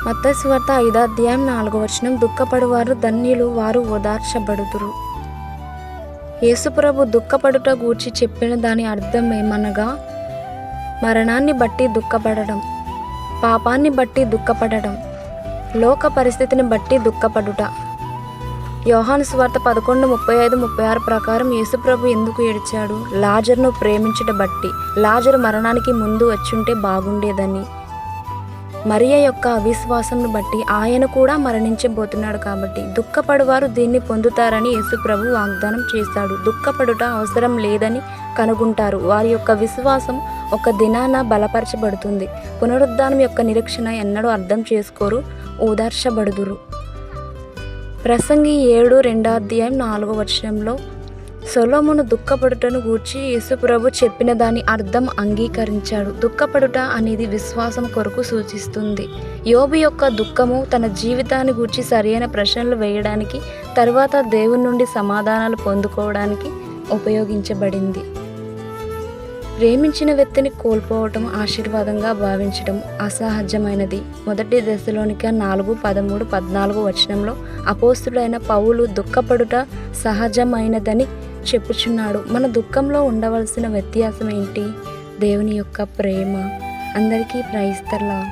మత్తయి సువార్త 5:4 దుఃఖపడువారు ధన్యులు, వారు ఓదార్చబడుదురు. యేసుప్రభు దుఃఖపడుట గూర్చి చెప్పిన దాని అర్థం ఏమనగా, మరణాన్ని బట్టి దుఃఖపడడం, పాపాన్ని బట్టి దుఃఖపడడం, లోక పరిస్థితిని బట్టి దుఃఖపడుట. యోహాను సువార్త 11:35-36 ప్రకారం యేసుప్రభు ఎందుకు ఏడ్చాడు? లాజరును ప్రేమించుట బట్టి. లాజరు మరణానికి ముందు వచ్చుంటే బాగుండేదని. మరియ యొక్క అవిశ్వాసంను బట్టి ఆయన కూడా మరణించబోతున్నాడు కాబట్టి. దుఃఖపడువారు దీన్ని పొందుతారని యేసుప్రభు వాగ్దానం చేశాడు. దుఃఖపడుట అవసరం లేదని కనుగొంటారు. వారి యొక్క విశ్వాసం ఒక దినాన బలపరచబడుతుంది. పునరుద్ధానం యొక్క నిరీక్షణ ఎన్నడూ అర్థం చేసుకోరు, ఓదార్చబడుదురు. ప్రసంగి 7:2 సొలొమోను దుఃఖపడుటను గూర్చి యేసుప్రభు చెప్పిన దాని అర్థం అంగీకరించాడు. దుఃఖపడుట అనేది విశ్వాసం కొరకు సూచిస్తుంది. యోబు యొక్క దుఃఖము తన జీవితాన్ని గూర్చి సరైన ప్రశ్నలు వేయడానికి, తర్వాత దేవుని నుండి సమాధానాలు పొందుకోవడానికి ఉపయోగించబడింది. ప్రేమించిన వ్యక్తిని కోల్పోవటం ఆశీర్వాదంగా భావించడం అసహజమైనది. 1 దశలోనిక 4:13-14 అపోస్తుడైన పౌలు దుఃఖపడుట సహజమైనదని చెప్పుచున్నాడు. మన దుఃఖంలో ఉండవలసిన వ్యత్యాసం ఏంటి? దేవుని యొక్క ప్రేమ. అందరికీ ప్రైజ్ ది లార్డ్.